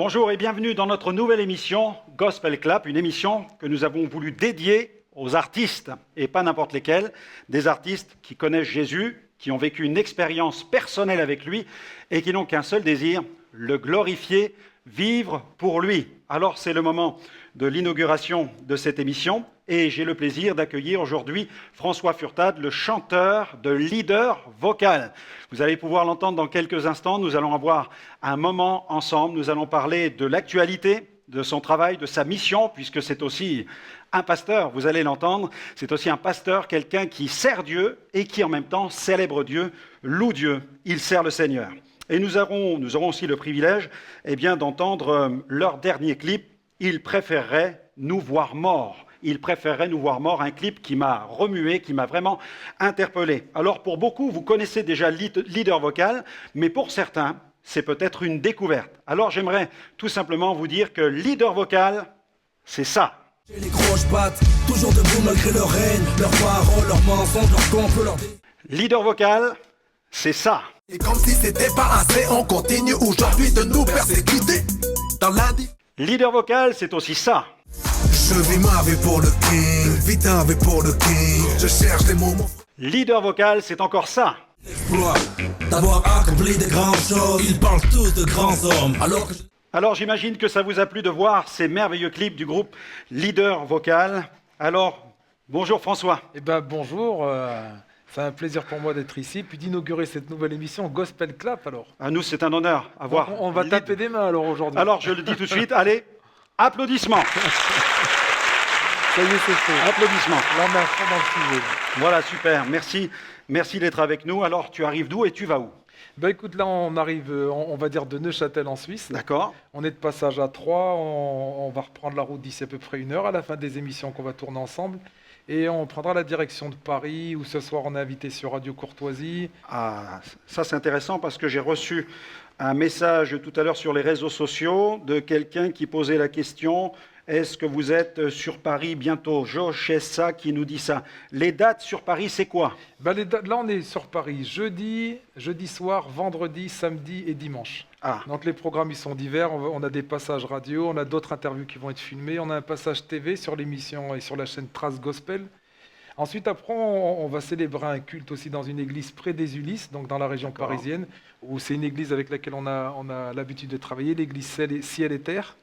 Bonjour et bienvenue dans notre nouvelle émission Gospel Clap, une émission que nous avons voulu dédier aux artistes, et pas n'importe lesquels, des artistes qui connaissent Jésus, qui ont vécu une expérience personnelle avec lui et qui n'ont qu'un seul désir, le glorifier, vivre pour lui. Alors c'est le moment de l'inauguration de cette émission et j'ai le plaisir d'accueillir aujourd'hui François Furtad, le chanteur de Leader Vocal. Vous allez pouvoir l'entendre dans quelques instants, nous allons avoir un moment ensemble, nous allons parler de l'actualité, de son travail, de sa mission, puisque c'est aussi un pasteur, vous allez l'entendre, c'est aussi un pasteur, quelqu'un qui sert Dieu et qui en même temps célèbre Dieu, loue Dieu, il sert le Seigneur. Et nous aurons aussi le privilège d'entendre leur dernier clip, « Ils préféreraient nous voir morts ». Il préférerait nous voir morts, un clip qui m'a remué, qui m'a vraiment interpellé. Alors pour beaucoup, vous connaissez déjà Leader Vocal, mais pour certains, c'est peut-être une découverte. Alors j'aimerais tout simplement vous dire que Leader Vocal, c'est ça. Les grosses pattes, toujours debout malgré leur haine, leurs paroles, leurs mensonges, leurs complots, leurs... Leader Vocal, c'est ça. Et comme si c'était pas assez, on continue aujourd'hui de nous persécuter dans l'indifférence. Leader Vocal, c'est aussi ça. Je vis ma vie pour le king, vite ta vie pour le king, je cherche les mots. Leader Vocal, c'est encore ça. Exploit, d'avoir accompli de grandes choses, ils parlent tous de grands hommes, Alors j'imagine que ça vous a plu de voir ces merveilleux clips du groupe Leader Vocal. Alors, bonjour François. Eh ben bonjour, c'est un plaisir pour moi d'être ici, puis d'inaugurer cette nouvelle émission Gospel Clap alors. À nous, c'est un honneur. On va taper des mains alors aujourd'hui. Alors je le dis tout de suite, allez, applaudissements. Ça y est, c'est fait. Applaudissements. Là, on est à fond dans le sujet. Voilà, super. Merci d'être avec nous. Alors, tu arrives d'où et tu vas où? Ben écoute, là, on arrive, on va dire de Neuchâtel en Suisse. D'accord. On est de passage à Troyes. On va reprendre la route d'ici à peu près 1 heure à la fin des émissions qu'on va tourner ensemble. Et on prendra la direction de Paris, où ce soir, on est invité sur Radio Courtoisie. Ah, ça, c'est intéressant parce que j'ai reçu un message tout à l'heure sur les réseaux sociaux de quelqu'un qui posait la question « Est-ce que vous êtes sur Paris bientôt ?» Josh Essa qui nous dit ça. Les dates sur Paris, c'est quoi? Ben là, on est sur Paris jeudi soir, vendredi, samedi et dimanche. Ah. Donc les programmes, ils sont divers. On a des passages radio, on a d'autres interviews qui vont être filmées. On a un passage TV sur l'émission et sur la chaîne Trace Gospel. Ensuite, après, on va célébrer un culte aussi dans une église près des Ulysses, donc dans la région parisienne, où c'est une église avec laquelle on a l'habitude de travailler, l'église Ciel et Terre.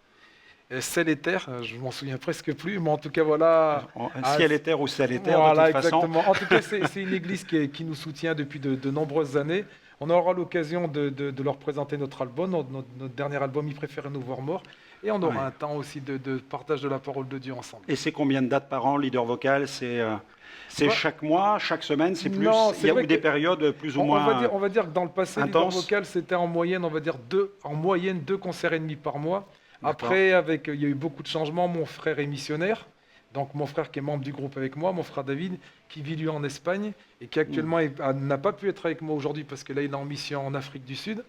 Ciel et terre, je m'en souviens presque plus, mais en tout cas voilà. Ciel et terre ou ciel et terre, voilà, de toute exactement. façon. En tout cas, c'est une église qui nous soutient depuis de nombreuses années. On aura l'occasion de leur présenter notre album, notre dernier album, Ils préféraient nous voir morts. Et on aura un temps aussi de partage de la parole de Dieu ensemble. Et c'est combien de dates par an, Leader Vocal? C'est chaque mois, chaque semaine, c'est plus? Non, il y a des périodes plus ou moins on va dire que dans le passé, Leader intenses. Vocal, c'était en moyenne, on va dire deux concerts et demi par mois. Après, il y a eu beaucoup de changements. Mon frère est missionnaire, donc mon frère qui est membre du groupe avec moi, mon frère David, qui vit lui en Espagne et qui actuellement n'a pas pu être avec moi aujourd'hui parce que là, il est en mission en Afrique du Sud.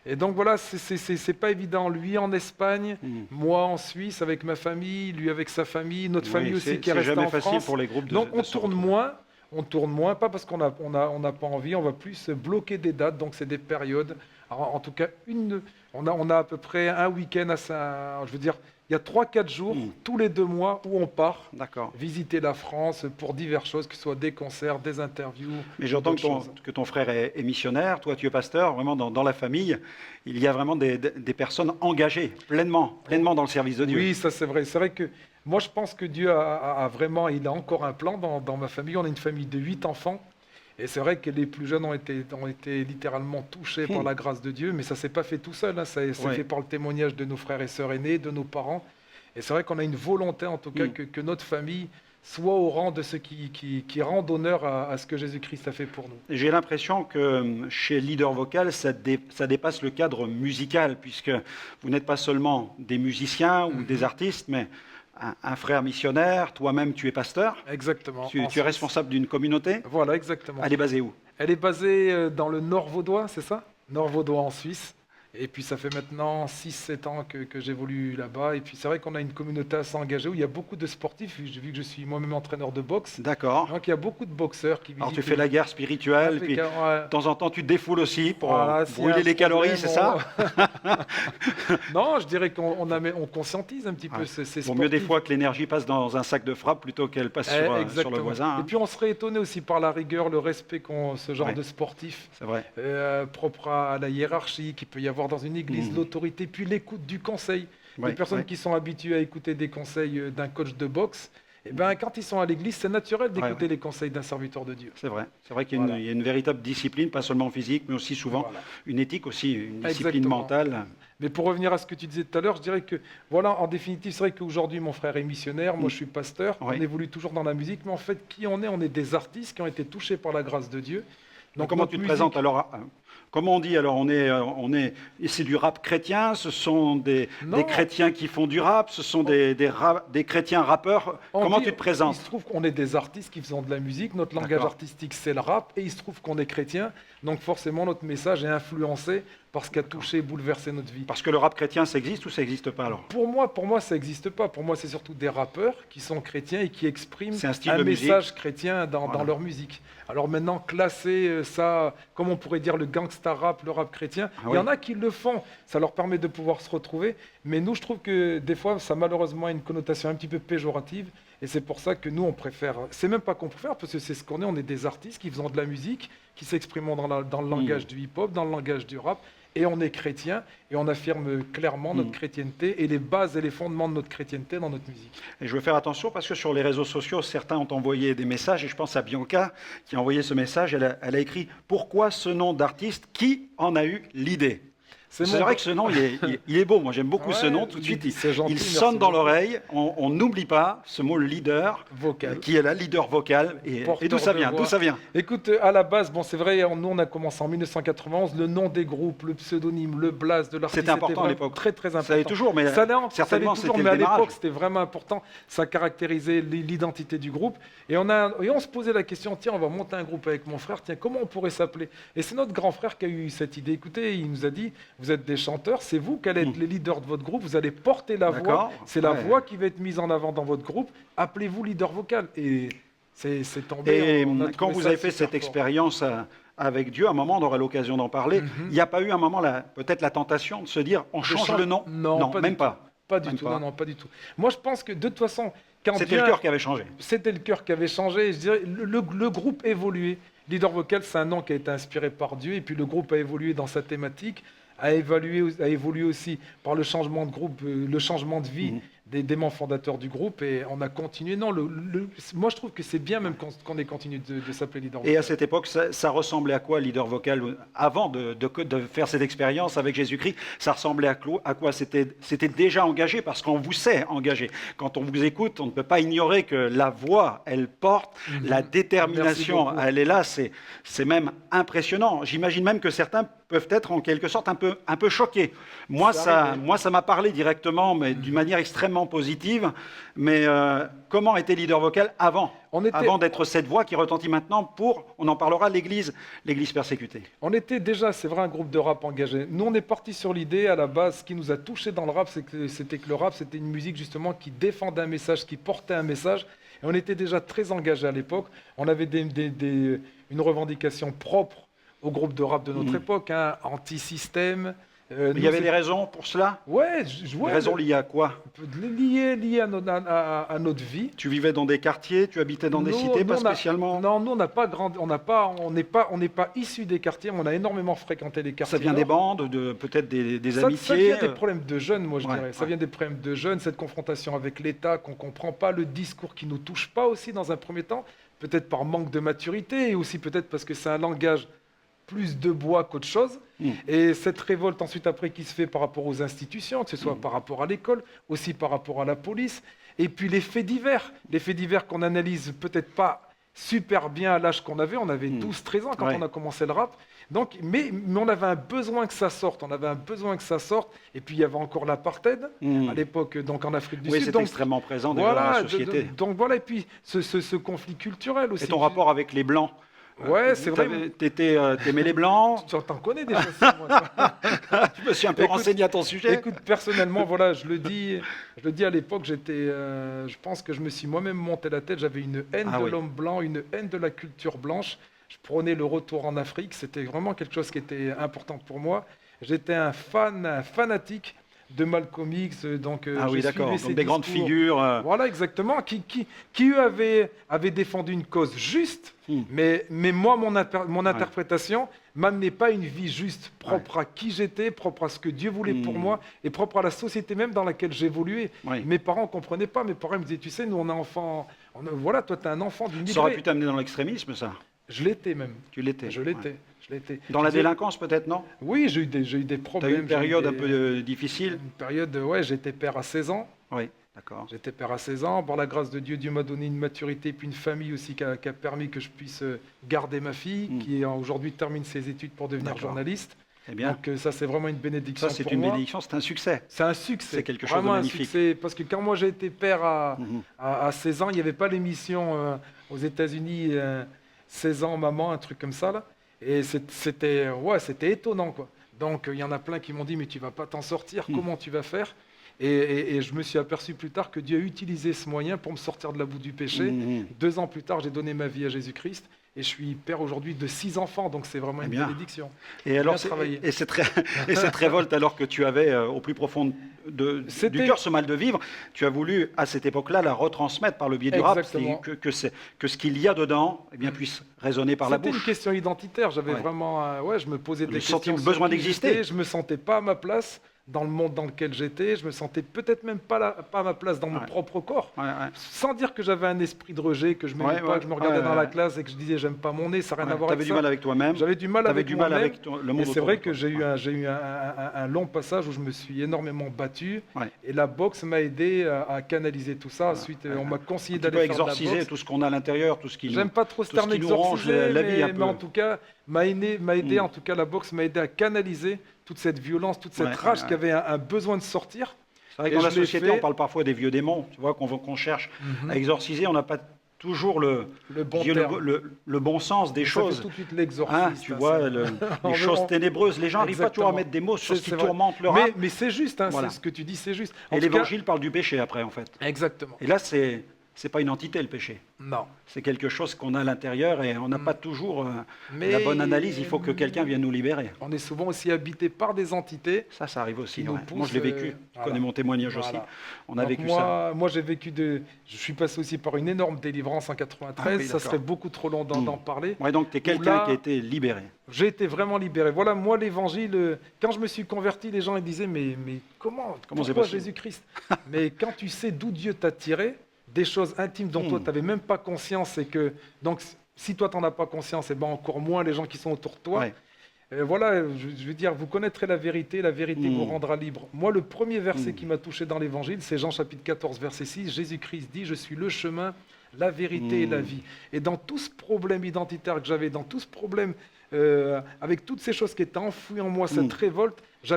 Et donc voilà, c'est pas évident. Lui en Espagne, moi en Suisse avec ma famille, lui avec sa famille, notre famille aussi qui est restée en France. C'est jamais facile pour les groupes de donc on tourne moins, pas parce qu'on n'a pas envie, on va plus bloquer des dates, donc c'est des périodes. Alors, en tout cas, on a à peu près un week-end il y a 3-4 jours, tous les 2 mois, où on part visiter la France pour diverses choses, que ce soit des concerts, des interviews. Mais j'entends que ton frère est missionnaire, toi tu es pasteur, vraiment dans la famille, il y a vraiment des personnes engagées, pleinement dans le service de Dieu. Oui, ça c'est vrai. C'est vrai que moi je pense que Dieu a vraiment, il a encore un plan dans ma famille. On a une famille de 8 enfants. Et c'est vrai que les plus jeunes ont été littéralement touchés par la grâce de Dieu, mais ça ne s'est pas fait tout seul, hein. C'est fait par le témoignage de nos frères et sœurs aînés, de nos parents. Et c'est vrai qu'on a une volonté, en tout cas, que notre famille soit au rang de ceux qui rendent honneur à ce que Jésus-Christ a fait pour nous. J'ai l'impression que chez Leader Vocal, ça dépasse le cadre musical, puisque vous n'êtes pas seulement des musiciens ou des artistes, mais un frère missionnaire, toi-même tu es pasteur. Exactement. Tu es responsable d'une communauté. Voilà, exactement. Elle est basée où? Elle est basée dans le Nord vaudois, c'est ça? Nord vaudois en Suisse. Et puis ça fait maintenant 6-7 ans que j'évolue là-bas. Et puis c'est vrai qu'on a une communauté assez engagée où il y a beaucoup de sportifs, vu que je suis moi-même entraîneur de boxe. D'accord. Donc il y a beaucoup de boxeurs qui Alors visitent. tu fais la guerre spirituelle, puis de temps en temps tu te défoules aussi pour Voilà, s'il y a brûler un les calories, problème, c'est ça? Non, je dirais qu'on conscientise un petit peu ces Vaut sportifs. mieux des fois que l'énergie passe dans un sac de frappe plutôt qu'elle passe sur le Exactement. voisin. Et Hein. puis on serait étonné aussi par la rigueur, le respect qu'ont ce genre Ouais. de sportifs, C'est vrai. propre à la hiérarchie qu'il peut y avoir dans une église, l'autorité, puis l'écoute du conseil. Ouais, Les personnes ouais. qui sont habituées à écouter des conseils d'un coach de boxe, eh ben, quand ils sont à l'église, c'est naturel d'écouter ouais. les conseils d'un serviteur de Dieu. C'est vrai. C'est vrai qu'il y a, Voilà. il y a une véritable discipline, pas seulement physique, mais aussi souvent Voilà. une éthique aussi, une discipline Exactement. mentale. Mais pour revenir à ce que tu disais tout à l'heure, je dirais que, voilà, en définitive, c'est vrai qu'aujourd'hui, mon frère est missionnaire, moi je suis pasteur, Ouais. on évolue toujours dans la musique, mais en fait, qui on est des artistes qui ont été touchés par la grâce de Dieu. Donc comment notre tu te musique- présentes alors? Comment on dit alors? C'est du rap chrétien, ce sont des Non. chrétiens qui font du rap, ce sont des chrétiens rappeurs. On Comment dit- tu te présentes? Il se trouve qu'on est des artistes qui faisons de la musique, notre langage D'accord. artistique c'est le rap, et il se trouve qu'on est chrétien, donc forcément notre message est influencé par ce qui a touché et bouleversé notre vie. Parce que le rap chrétien, ça existe ou ça n'existe pas alors? Pour moi, ça n'existe pas. Pour moi, c'est surtout des rappeurs qui sont chrétiens et qui expriment C'est un style de musique. message chrétien dans Voilà. leur musique. Alors maintenant, classer ça, comme on pourrait dire le gangsta rap, le rap chrétien, Ah il oui. y en a qui le font. Ça leur permet de pouvoir se retrouver. Mais nous, je trouve que des fois, ça malheureusement a une connotation un petit peu péjorative. Et c'est pour ça que nous, on préfère. C'est même pas qu'on préfère, parce que c'est ce qu'on est. On est des artistes qui faisons de la musique, qui s'expriment dans le langage du hip-hop, dans le langage du rap. Et on est chrétien, et on affirme clairement notre chrétienté et les bases et les fondements de notre chrétienté dans notre musique. Et je veux faire attention parce que sur les réseaux sociaux, certains ont envoyé des messages, et je pense à Bianca qui a envoyé ce message. Elle a écrit « Pourquoi ce nom d'artiste? Qui en a eu l'idée ?» C'est mon- vrai que ce nom, il est beau. Moi, j'aime beaucoup ce Ouais, nom. Tout de suite, c'est gentil, il merci sonne dans beaucoup. l'oreille. On n'oublie pas ce mot leader, Vocal. qui est là, leader vocal. Et Porteur d'où ça de vient? voix. D'où ça vient? Écoute, à la base, bon, c'est vrai, nous, on a commencé en 1991. Le nom des groupes, le pseudonyme, le blaze de l'artiste. C'était important à vraiment l'époque. Très, très important. Ça l'est toujours, mais Ça l'est certainement, toujours, c'était mais le à l'époque, démarrage. c'était vraiment important. Ça caractérisait l'identité du groupe. Et on se posait la question, tiens, on va monter un groupe avec mon frère, tiens, comment on pourrait s'appeler? Et c'est notre grand frère qui a eu cette idée. Écoutez, il nous a dit, vous êtes des chanteurs, c'est vous qui allez être les leaders de votre groupe, vous allez porter la voix, D'accord. c'est la Ouais. voix qui va être mise en avant dans votre groupe, appelez-vous leader vocal. Et c'est tombé. Et on a quand trouvé vous ça avez fait super cette fort. expérience avec Dieu, à un moment, on aura l'occasion d'en parler. Il n'y a pas eu un moment, peut-être la tentation de se dire, on change le nom? Non, pas même du pas. Pas du Même tout, pas. non, pas du tout. Moi, je pense que de toute façon, quand C'était Dieu le a- cœur qui avait changé. C'était le cœur qui avait changé. Je dirais, le groupe évolué. Leader vocal, c'est un nom qui a été inspiré par Dieu. Et puis le groupe a évolué dans sa thématique, a évolué aussi par le changement de groupe, le changement de vie des membres fondateurs du groupe. Et on a continué. Non, moi, je trouve que c'est bien même qu'on ait continué de s'appeler Leader Et vocal. à cette époque, ça ressemblait à quoi, leader vocal? Avant de faire cette expérience avec Jésus-Christ, ça ressemblait à quoi? C'était déjà engagé, parce qu'on vous sait engagé. Quand on vous écoute, on ne peut pas ignorer que la voix, elle porte, la détermination, Merci beaucoup. elle est là. C'est même impressionnant. J'imagine même que certains peuvent être en quelque sorte un peu choqués. Moi, ça m'a parlé directement, mais d'une manière extrêmement positive. Mais comment était leader vocal avant d'être cette voix qui retentit maintenant on en parlera, l'Église persécutée? On était déjà, c'est vrai, un groupe de rap engagé. Nous, on est parti sur l'idée, à la base, ce qui nous a touché dans le rap, c'était que le rap, c'était une musique justement qui défendait un message, qui portait un message. Et on était déjà très engagé à l'époque. On avait une revendication propre au groupe de rap de notre époque, hein, anti-système. Il y avait des raisons pour cela? Ouais, Des raisons liées à quoi? liées à notre vie. Tu vivais dans des quartiers, tu habitais dans des Nous, cités, pas on a- spécialement? Non, nous, on n'a pas grandi, on n'est pas issus des quartiers, mais on a énormément fréquenté les quartiers. Ça vient nord. des bandes, peut-être des Ça amitiés? vient des problèmes de jeunes, moi je Ouais, dirais. Ça ouais. vient des problèmes de jeunes, cette confrontation avec l'État qu'on ne comprend pas, le discours qui ne nous touche pas aussi dans un premier temps, peut-être par manque de maturité et aussi peut-être parce que c'est un langage plus de bois qu'autre chose. Et cette révolte ensuite après qui se fait par rapport aux institutions, que ce soit par rapport à l'école, aussi par rapport à la police, et puis les faits divers qu'on analyse peut-être pas super bien à l'âge qu'on avait, on avait 12-13 ans quand Ouais. on a commencé le rap, donc, mais on avait un besoin que ça sorte, et puis il y avait encore l'apartheid à l'époque, donc en Afrique du Oui, Sud. c'est Donc, extrêmement présent déjà dans la société. donc voilà, et puis ce conflit culturel aussi. Et ton rapport avec les Blancs, Ouais, c'est vrai. T'aimais les blancs. Tu t'en connais des choses sur moi, toi. Je me suis un peu Écoute, renseigné à ton sujet. Écoute, personnellement, voilà, je le dis à l'époque, je pense que je me suis moi-même monté la tête. J'avais une haine Ah de oui. l'homme blanc, une haine de la culture blanche. Je prenais le retour en Afrique. C'était vraiment quelque chose qui était important pour moi. J'étais un fanatique de Malcolm X. Donc, Ah oui, je d'accord. suivais Donc ses des grandes discours. figures. Voilà, exactement. Qui eux, avaient défendu une cause juste. Mais moi, mon interprétation m'amenait pas à une vie juste, propre à qui j'étais, propre à ce que Dieu voulait pour moi et propre à la société même dans laquelle j'évoluais. Oui. Mes parents ne comprenaient pas. Mes parents me disaient, tu sais, nous, on est enfants. Voilà, toi, tu es un enfant Ça aurait d'immigré. pu t'amener dans l'extrémisme, ça. Je l'étais même. Tu l'étais. Je l'étais. Je l'étais. Dans la Je disais- délinquance, peut-être, non? Oui, j'ai eu des Tu as problèmes. eu une période j'ai un eu peu difficile? Une période, ouais, j'étais père à 16 ans. Oui, d'accord. J'étais père à 16 ans. Par la grâce de Dieu, Dieu m'a donné une maturité puis une famille aussi qui a permis que je puisse garder ma fille, qui aujourd'hui termine ses études pour devenir D'accord. journaliste. Eh bien, Donc ça, c'est vraiment une bénédiction ça, c'est pour une moi. bénédiction, c'est un succès. C'est un succès. C'est quelque chose de Vraiment un magnifique. succès. Parce que quand moi j'ai été père Mhm. à 16 ans, il n'y avait pas l'émission aux États-Unis 16 ans maman, un truc comme ça là. Et c'était étonnant quoi. Donc il y en a plein qui m'ont dit mais tu vas pas t'en sortir, comment tu vas faire? Et je me suis aperçu plus tard que Dieu a utilisé ce moyen pour me sortir de la boue du péché. Mhm. 2 ans plus tard, j'ai donné ma vie à Jésus-Christ. Et je suis père aujourd'hui de 6 enfants, donc c'est vraiment Eh une bien. bénédiction. Et alors, travaillé. et cette révolte, alors que tu avais au plus profond du C'était- cœur ce mal de vivre, tu as voulu à cette époque-là la retransmettre par le biais du rap, Exactement. que ce qu'il y a dedans eh bien, puisse résonner par la C'était une bouche. question identitaire. J'avais Ouais. vraiment, je me posais des Le questions. sentiment, le sur besoin qui d'exister. j'étais. Je me sentais pas à ma place dans le monde dans lequel j'étais. Je me sentais peut-être même pas à ma place dans mon Ouais. propre corps. Ouais, ouais. Sans dire que j'avais un esprit de rejet, que je m'aimais Ouais, pas, ouais. que je me regardais Ouais, dans ouais. la classe et que je disais j'aime pas mon nez, ça n'a rien à voir Tu avais avec du ça. mal avec toi-même. J'avais du mal T'avais avec du mal moi-même. avec le monde Et c'est autour vrai de que toi. j'ai eu un long passage où je me suis énormément battu. Ouais. Et la boxe m'a aidé à canaliser tout ça. Ensuite, on m'a conseillé Tu peux d'aller faire de la exorciser boxe. tout ce qu'on a à l'intérieur, tout ce qui nous... J'aime pas trop ce tout ce terme qui nous ronge exorciser, la vie un peu. mais en tout cas, m'a aidé, en tout cas, la boxe m'a aidé à canaliser toute cette violence, toute cette Ouais, rage ouais. qui avait un besoin de sortir. C'est vrai que Et dans la je l'ai société, fait. on parle parfois des vieux démons, tu vois, qu'on cherche à exorciser. On n'a pas toujours le bon je veux dire, terme. le bon sens des Ça choses. fait tout de suite l'exorcisme. Tu vois, On les veut- choses ténébreuses. Les gens n'arrivent pas toujours à Exactement. mettre des mots sur ce qui C'est vrai. tourmente leur âme. Mais c'est juste, hein, Voilà. c'est ce que tu dis, c'est juste. En Et tout cas- l'évangile parle du péché après, en fait. Exactement. Et là, c'est pas une entité, le péché. Non. C'est quelque chose qu'on a à l'intérieur et on n'a pas toujours Mais- la bonne analyse. Il faut que quelqu'un vienne nous libérer. On est souvent aussi habité par des entités. Ça arrive aussi. Qui nous ouais. pousse, Moi, je l'ai vécu. Tu voilà. connais mon témoignage Voilà. aussi. On a Donc vécu ça. moi, j'ai vécu je suis passé aussi par une énorme délivrance en 93. Ah oui, ça d'accord. serait beaucoup trop long d'en parler. Ouais, donc tu es Où quelqu'un là- qui a été libéré. J'ai été vraiment libéré. Voilà, moi, l'évangile, quand je me suis converti, les gens ils disaient, mais comment c'est pourquoi possible Jésus-Christ? Mais quand tu sais d'où Dieu t'a tiré, des choses intimes dont toi, tu n'avais même pas conscience, et que, donc, si toi, tu n'en as pas conscience, et ben encore moins les gens qui sont autour de toi. Ouais. Voilà, je veux dire, vous connaîtrez la vérité vous rendra libre. Moi, le premier verset qui m'a touché dans l'évangile, c'est Jean chapitre 14, verset 6. Jésus-Christ dit, je suis le chemin, la vérité et la vie. Et dans tout ce problème identitaire que j'avais, dans tout ce problème, avec toutes ces choses qui étaient enfouies en moi, cette révolte, je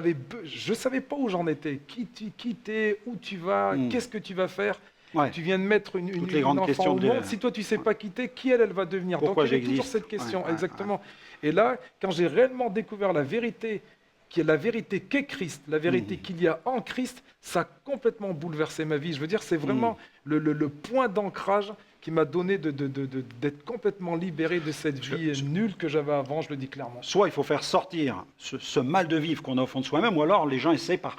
ne savais pas où j'en étais. Qui t'es, où tu vas, qu'est-ce que tu vas faire? Ouais. Tu viens de mettre une Toutes les grandes enfant questions au de- monde. Si toi, tu ne sais pas qui t'es, qui elle va devenir? Pourquoi Donc, il y avait toujours j'existe? cette question, Ouais, exactement. Et là, quand j'ai réellement découvert la vérité, qui est la vérité qu'est Christ, la vérité qu'il y a en Christ, ça a complètement bouleversé ma vie. Je veux dire, c'est vraiment le point d'ancrage qui m'a donné d'être complètement libéré de cette vie nulle que j'avais avant, je le dis clairement. Soit il faut faire sortir ce mal de vivre qu'on a au fond de soi-même, ou alors les gens essaient par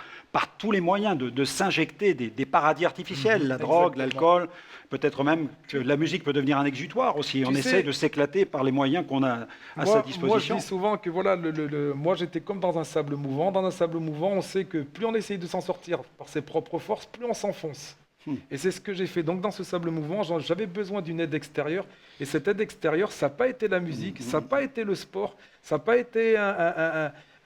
tous les moyens de s'injecter des paradis artificiels, la drogue, exactement. l'alcool, peut-être même que la musique peut devenir un exutoire aussi. On Tu essaie sais, de s'éclater par les moyens qu'on a à sa Moi, je disposition. dis souvent que voilà, moi j'étais comme dans un sable mouvant. Dans un sable mouvant, on sait que plus on essaye de s'en sortir par ses propres forces, plus on s'enfonce. Et c'est ce que j'ai fait. Donc dans ce sable mouvant, j'avais besoin d'une aide extérieure. Et cette aide extérieure, ça n'a pas été la musique, ça n'a pas été le sport, ça n'a pas été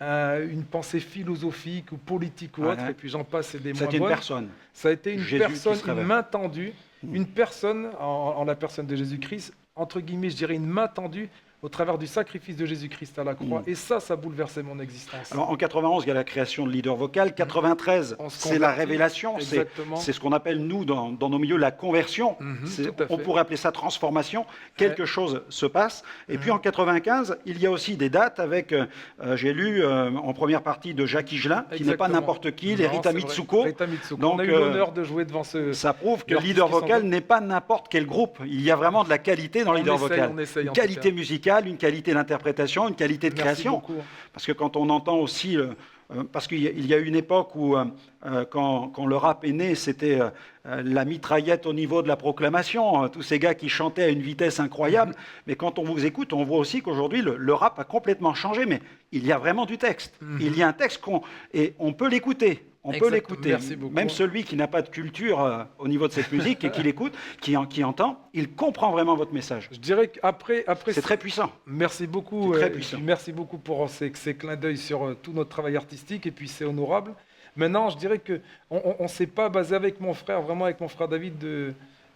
une pensée philosophique ou politique ou Ouais, autre. ouais. Et puis j'en passe, c'est des moins C'était une bonnes. personne. Ça a été une Jésus qui personne, se une révèle. main tendue, une personne, en la personne de Jésus-Christ, entre guillemets, je dirais une main tendue au travers du sacrifice de Jésus-Christ à la croix. Et ça bouleversait mon existence. Alors en 91, il y a la création de leader vocal. 93, c'est la révélation. C'est ce qu'on appelle, nous, dans nos milieux, la conversion. On pourrait appeler ça transformation. Quelque chose se passe. Et puis en 95, il y a aussi des dates avec, j'ai lu en première partie de Jacques Higelin, qui n'est pas n'importe qui, les Rita Mitsuko. Donc, on a eu l'honneur de jouer devant ce... Ça prouve que leader vocal n'est pas n'importe quel groupe. Il y a vraiment de la qualité dans le leader vocal. Une qualité musicale, une qualité d'interprétation, une qualité de création. Parce que quand on entend aussi... parce qu'il y a eu une époque où, quand le rap est né, c'était la mitraillette au niveau de la proclamation, tous ces gars qui chantaient à une vitesse incroyable. Mais quand on vous écoute, on voit aussi qu'aujourd'hui, le rap a complètement changé, mais il y a vraiment du texte. Il y a un texte et on peut l'écouter. On peut l'écouter. Même celui qui n'a pas de culture au niveau de cette musique et qui l'écoute, qui entend, il comprend vraiment votre message. Je dirais qu'après c'est très puissant. Merci beaucoup. Très puissant. Merci beaucoup pour ces clins d'œil sur tout notre travail artistique, et puis c'est honorable. Maintenant, je dirais qu'on ne s'est pas basé avec mon frère, vraiment avec mon frère David,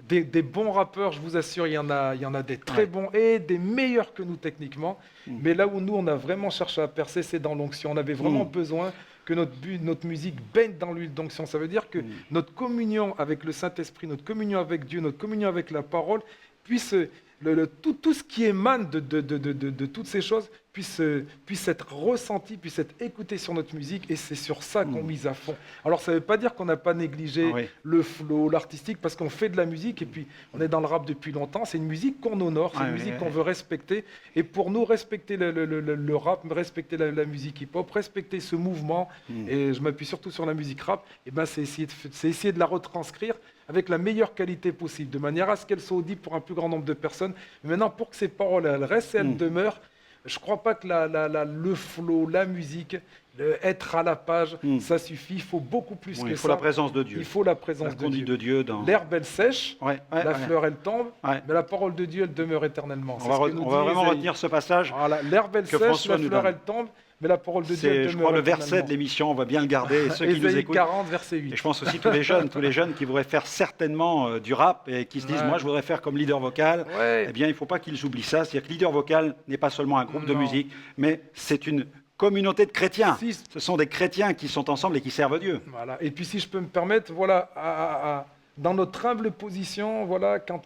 des bons rappeurs, je vous assure, il y en a des très bons et des meilleurs que nous techniquement. Mais là où nous, on a vraiment cherché à percer, c'est dans l'onction. On avait vraiment besoin que notre musique baigne dans l'huile d'onction. Ça veut dire que notre communion avec le Saint-Esprit, notre communion avec Dieu, notre communion avec la parole, puisse tout ce qui émane de toutes ces choses puisse être ressenti, puisse être écouté sur notre musique, et c'est sur ça qu'on mise à fond. Alors ça ne veut pas dire qu'on n'a pas négligé le flow, l'artistique, parce qu'on fait de la musique, et puis on est dans le rap depuis longtemps, c'est une musique qu'on honore, c'est une musique qu'on veut respecter, et pour nous, respecter le rap, respecter la musique hip-hop, respecter ce mouvement, et je m'appuie surtout sur la musique rap, et ben c'est essayer de la retranscrire avec la meilleure qualité possible, de manière à ce qu'elle soit audible pour un plus grand nombre de personnes. Mais maintenant, pour que ces paroles elles restent et elles demeurent, je ne crois pas que le flow, la musique, être à la page, ça suffit. Il faut beaucoup plus que ça. Il faut la présence de Dieu. Il faut la présence de Dieu. L'herbe, elle sèche, la fleur, elle tombe, mais la parole de Dieu, elle demeure éternellement. On va vraiment retenir ce passage. Voilà, l'herbe, elle sèche, la fleur, elle tombe, mais la parole de Dieu, elle demeure. Je crois le verset de l'émission, on va bien le garder. Ceux qui nous écoutent. 40, verset 8. Et je pense aussi tous les jeunes qui voudraient faire certainement du rap et qui se disent, moi, je voudrais faire comme leader vocal. Eh bien, il ne faut pas qu'ils oublient ça. C'est-à-dire que leader vocal n'est pas seulement un groupe de musique, mais c'est une communauté de chrétiens. Ce sont des chrétiens qui sont ensemble et qui servent Dieu. Voilà. Et puis, si je peux me permettre, voilà, dans notre humble position, voilà, quand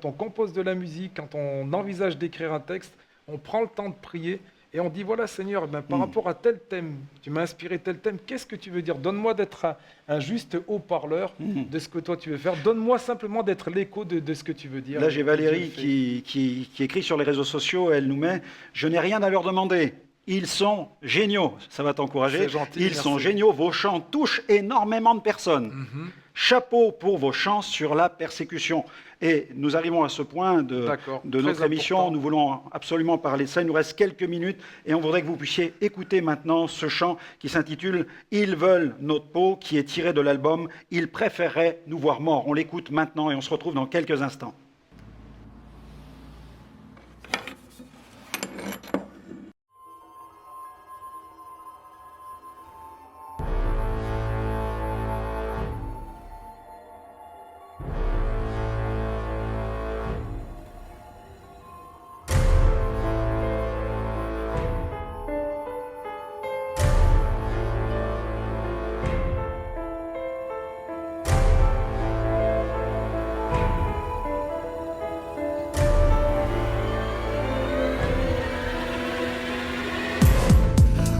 on compose de la musique, quand on envisage d'écrire un texte, on prend le temps de prier. Et on dit, voilà Seigneur, par rapport à tel thème, tu m'as inspiré tel thème, qu'est-ce que tu veux dire? Donne-moi d'être un juste haut-parleur de ce que toi tu veux faire. Donne-moi simplement d'être l'écho de ce que tu veux dire. Là, j'ai Valérie qui écrit sur les réseaux sociaux, elle nous met « Je n'ai rien à leur demander. Ils sont géniaux. » Ça va t'encourager. C'est gentil, Ils sont géniaux. Vos chants touchent énormément de personnes. Chapeau pour vos chants sur la persécution. Et nous arrivons à ce point de notre émission. Nous voulons absolument parler de ça. Il nous reste quelques minutes et on voudrait que vous puissiez écouter maintenant ce chant qui s'intitule « Ils veulent notre peau » qui est tiré de l'album « Ils préféreraient nous voir morts ». On l'écoute maintenant et on se retrouve dans quelques instants.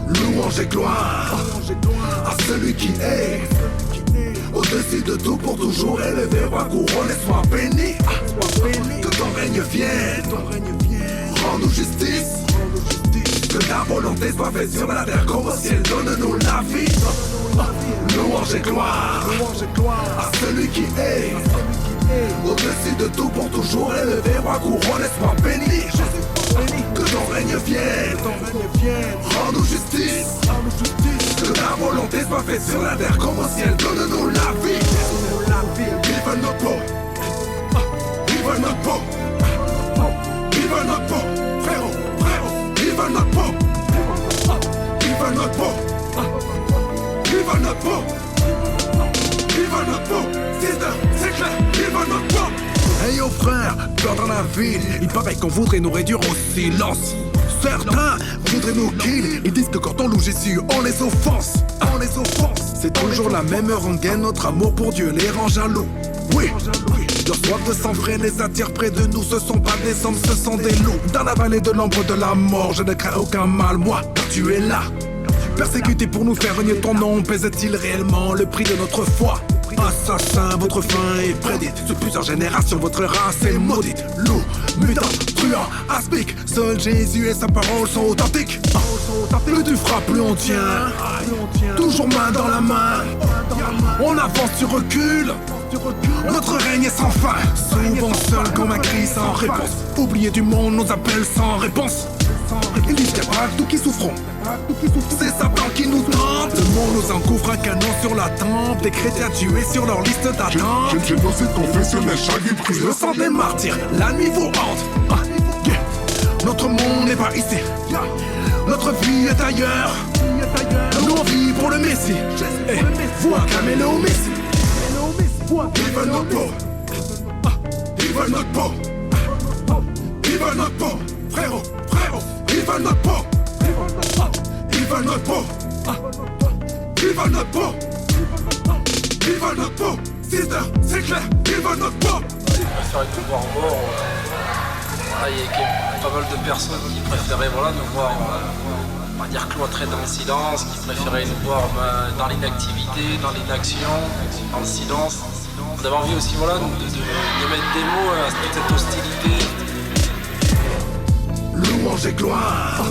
Louange et gloire à celui qui est au-dessus de tout pour toujours élevé, roi couronné, sois béni. Que ton règne vienne, rends-nous justice. Que ta volonté soit faite sur la terre comme au ciel, donne-nous la vie. Louange et gloire à celui qui est au-dessus de tout pour toujours élevé, roi couronné, sois béni. Que ton règne vienne, rends-nous justice. Que ta volonté soit faite sur la terre comme au ciel, donne-nous la vie. Ils veulent notre peau, ils veulent notre peau, ils veulent notre peau, frérot, ils veulent notre peau, ils veulent notre peau, ils veulent notre peau, ils veulent notre peau, sister, c'est clair, ils veulent notre peau. Hey yo frère, meurent dans la ville. Il paraît qu'on voudrait nous réduire au silence. Certains voudraient nous kill. Ils disent que quand on loue Jésus, on les offense. On les offense. C'est toujours la même rengaine. Notre amour pour Dieu les rend jaloux. Oui, leur soif de sang frais les attire près de nous. Ce sont pas des hommes, ce sont des loups. Dans la vallée de l'ombre de la mort, je ne crains aucun mal, moi, car tu es là. Persécuté pour nous faire renier ton nom, pèse-t-il réellement le prix de notre foi? Assassin, votre fin est prédite. Sur plusieurs générations, votre race est maudite. Loup, mutant, truand, aspic. Seul Jésus et sa parole sont authentiques. Plus tu frappes, plus on tient. Toujours main dans la main. On avance, tu recules. Notre règne est sans fin. Souvent seul comme un cri sans réponse. Oubliés du monde nous appelle sans réponse. Ils disent qu'il n'y a pas tout qui souffront. C'est Satan qui nous tente. Le monde nous engouffre un canon sur la tempe. Des chrétiens tués sur leur liste d'attente. J'ai dans cette confessionnelle chaque prise. Le sang des martyrs, la nuit vous hante. Notre monde n'est pas ici. Notre vie est ailleurs. Nous on vit pour le Messie. Vous acclamez le Messie. Ils veulent notre peau. Ils veulent notre peau. Ils veulent notre peau. Frérot, frérot. Ils veulent notre peau. Ils veulent notre peau. Ils veulent notre peau. Ils veulent notre peau. Sister, c'est clair. Ils veulent notre peau. Ils préféraient nous voir morts. Il y a pas mal de personnes qui préféraient nous voir, on va dire, cloîtrés dans le silence, qui préféraient nous voir dans l'inactivité, dans l'inaction, dans le silence. On avait envie aussi de mettre des mots à toute cette hostilité. Louange et gloire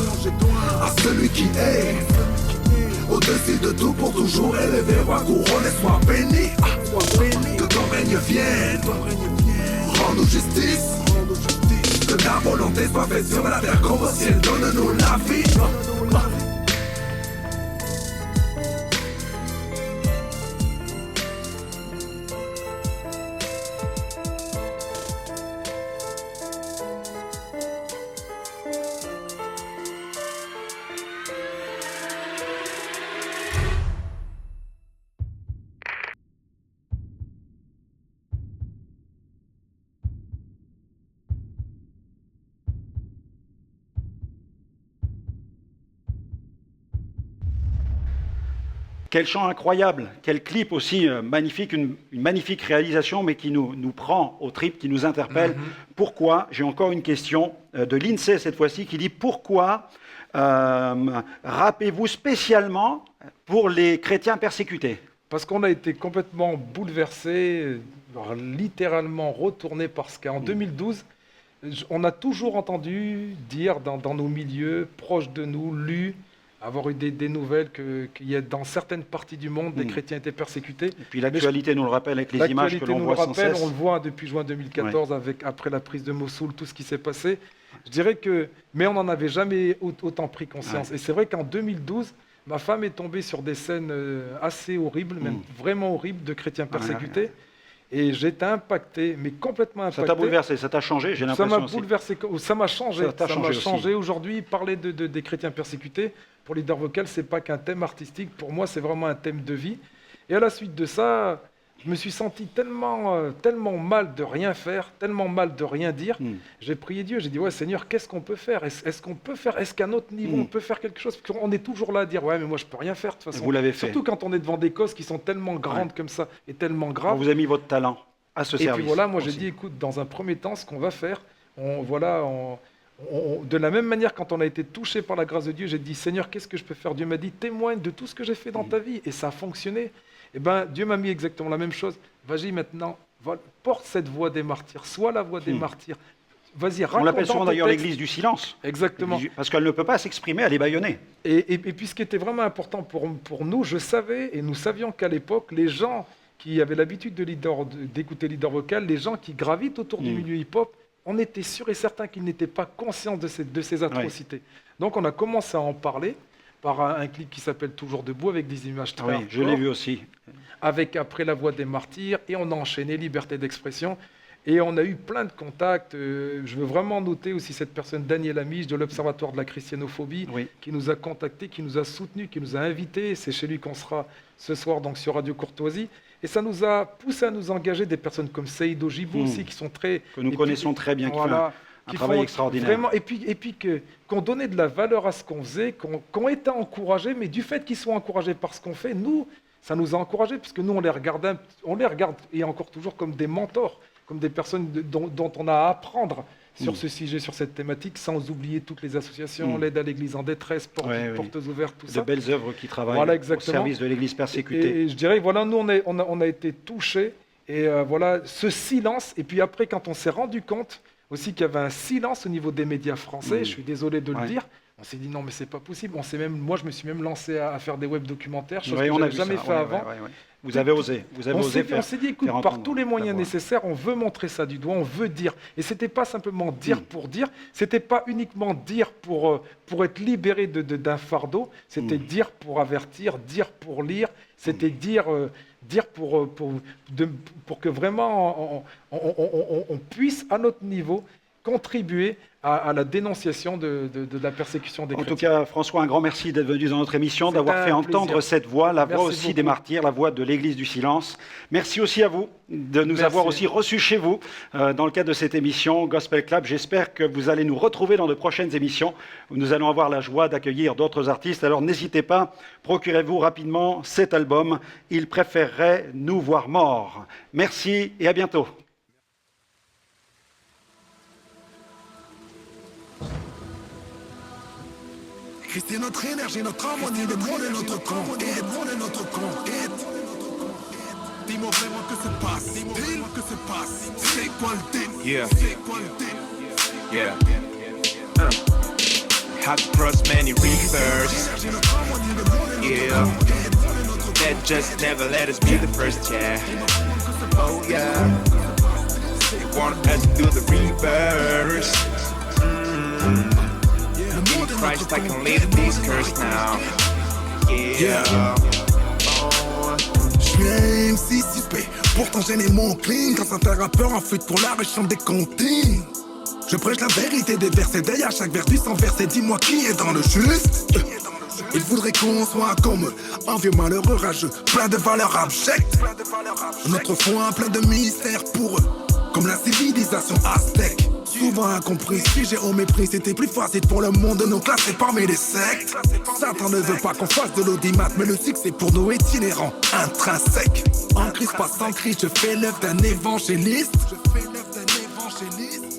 à celui qui est au-dessus de tout pour toujours élevé, roi couronné, sois béni. Que ton règne vienne, rends-nous justice. Que ta volonté soit faite sur la terre comme au ciel, donne-nous la vie. Quel chant incroyable, quel clip aussi magnifique, une magnifique réalisation, mais qui nous prend aux tripes, qui nous interpelle. Pourquoi? J'ai encore une question de l'INSEE cette fois-ci qui dit pourquoi rappez-vous spécialement pour les chrétiens persécutés? Parce qu'on a été complètement bouleversés, littéralement retournés par ce qu'en 2012, on a toujours entendu dire dans nos milieux, proches de nous, lu, avoir eu des nouvelles qu'il y a dans certaines parties du monde, des chrétiens étaient persécutés. Et puis l'actualité nous le rappelle avec les images que l'on voit sans cesse. On le voit depuis juin 2014, après la prise de Mossoul, tout ce qui s'est passé. Je dirais mais on n'en avait jamais autant pris conscience. Et c'est vrai qu'en 2012, ma femme est tombée sur des scènes assez horribles, même vraiment horribles, de chrétiens persécutés. Et j'étais impacté, mais complètement impacté. Ça t'a bouleversé, ça t'a changé, j'ai l'impression. Ça m'a bouleversé, ça m'a changé. Ça m'a changé. Aujourd'hui, parler des chrétiens persécutés, pour Leader Vocal, c'est pas qu'un thème artistique. Pour moi, c'est vraiment un thème de vie. Et à la suite de ça, je me suis senti tellement mal de rien faire, tellement mal de rien dire. J'ai prié Dieu, j'ai dit, ouais Seigneur, qu'est-ce qu'on peut faire? Est-ce qu'on peut faire? Est-ce qu'à notre niveau, on peut faire quelque chose? Parce qu'on est toujours là à dire, ouais, mais moi, je peux rien faire de toute façon. Vous l'avez fait. Surtout quand on est devant des causes qui sont tellement grandes comme ça et tellement graves. On vous a mis votre talent à ce service. Et puis voilà, moi j'ai dit, écoute, dans un premier temps, ce qu'on va faire, de la même manière, quand on a été touché par la grâce de Dieu, j'ai dit, Seigneur, qu'est-ce que je peux faire? Dieu m'a dit, témoigne de tout ce que j'ai fait dans ta vie. Et ça a fonctionné. Et bien, Dieu m'a mis exactement la même chose. Vas-y maintenant, porte cette voix des martyrs, sois la voix des martyrs. Vas-y, raconte. On l'appelle souvent d'ailleurs l'église du silence. Exactement. Parce qu'elle ne peut pas s'exprimer, elle est bâillonnée. Et puis ce qui était vraiment important pour nous, je savais, et nous savions qu'à l'époque, les gens qui avaient l'habitude d'écouter Leader Vocal, les gens qui gravitent autour du milieu hip-hop, on était sûr et certain qu'ils n'étaient pas conscients de ces atrocités. Ouais. Donc on a commencé à en parler par un clip qui s'appelle Toujours debout avec des images très fortes. Je l'ai vu aussi. Avec après la voix des martyrs et on a enchaîné liberté d'expression et on a eu plein de contacts. Je veux vraiment noter aussi cette personne Daniel Amiche de l'Observatoire de la christianophobie qui nous a contactés, qui nous a soutenus, qui nous a invités. C'est chez lui qu'on sera ce soir donc sur Radio Courtoisie. Et ça nous a poussé à nous engager des personnes comme Saïd Ojibou aussi, qui sont très... Que nous connaissons très bien, qui fait un qui travail font extraordinaire. Vraiment, et puis qu'on donnait de la valeur à ce qu'on faisait, qu'on était encouragés, mais du fait qu'ils soient encouragés par ce qu'on fait, nous, ça nous a encouragés, parce que nous, on les regarde et encore toujours comme des mentors, comme des personnes dont on a à apprendre sur ce sujet, sur cette thématique, sans oublier toutes les associations, l'aide à l'église en détresse, portes ouvertes, tout ça. De belles œuvres qui travaillent au service de l'église persécutée. Et je dirais, voilà, nous, on a été touchés, et voilà, ce silence, et puis après, quand on s'est rendu compte aussi qu'il y avait un silence au niveau des médias français, je suis désolé de le dire, on s'est dit non mais c'est pas possible, moi je me suis même lancé à faire des web documentaires, chose que je n'avais jamais fait avant. Vous avez osé, on s'est dit écoute, par tous les moyens nécessaires, on veut montrer ça du doigt, on veut dire. Et c'était pas simplement dire pour dire, c'était pas uniquement dire pour être libéré d'un fardeau, c'était dire pour avertir, dire pour lire, c'était dire pour que vraiment on puisse à notre niveau contribuer à la dénonciation de la persécution des chrétiens. En tout cas, François, un grand merci d'être venu dans notre émission, d'avoir fait entendre cette voix, la voix aussi des martyrs, la voix de l'Église du silence. Merci aussi à vous de nous avoir aussi reçus chez vous dans le cadre de cette émission Gospel Clap. J'espère que vous allez nous retrouver dans de prochaines émissions où nous allons avoir la joie d'accueillir d'autres artistes. Alors n'hésitez pas, procurez-vous rapidement cet album « Ils préféreraient nous voir morts ». Merci et à bientôt. Christ est notre énergie, notre harmonie, le monde est notre conquête, Dis-moi vraiment que se passe, dis-moi que se passe. C'est quoi le deal? Yeah. C'est quoi le deal? Yeah. Had to cross many rivers. Yeah. That just never let us be the first, yeah. Oh yeah. They want us to do the reverse. In Christ I can leave this curse now. Yeah. Oh. Je viens MC suspect, pourtant j'ai les mots clean. Quand un rappeur en flûte pour l'art et chante des comptines. Je prêche la vérité des versets, derrière chaque vertu sans verset. Dis-moi qui est dans le juste. Ils voudraient qu'on soit comme eux, un vieux malheureux rageux, plein de valeurs abjectes. Notre foi plein de mystères pour eux, comme la civilisation aztèque. Souvent incompris, figé au mépris, c'était plus facile pour le monde de nous classer parmi les sectes. Satan ne veut pas qu'on fasse de l'audimat, mais le succès pour nous est inhérent, intrinsèque. En Christ, pas sans Christ, je fais l'œuvre d'un évangéliste.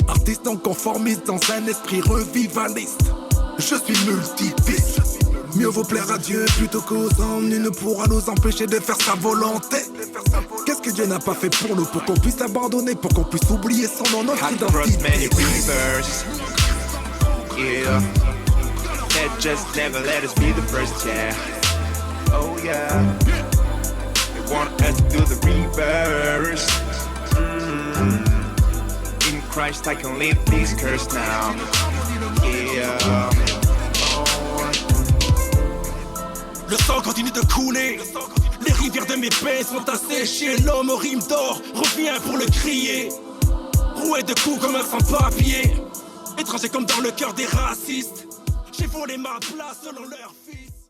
Artiste non conformiste dans un esprit revivaliste. Je suis multipiste. Mieux vaut plaire à Dieu plutôt qu'aux hommes. Nul ne pourra nous empêcher de faire sa volonté. Qu'est-ce que Dieu n'a pas fait pour nous, pour qu'on puisse l'abandonner, pour qu'on puisse oublier son nom, notre identité. Yeah. That just never let us be the first, yeah. Oh yeah. They want us to do the reverse. In Christ I can leave this curse now. Yeah. Le sang continue de couler. Les rivières de mes peines sont asséchées. L'homme aux rimes d'or revient pour le crier. Roué de coups comme un sans-papier. Étranger comme dans le cœur des racistes. J'ai volé ma place selon leur fils.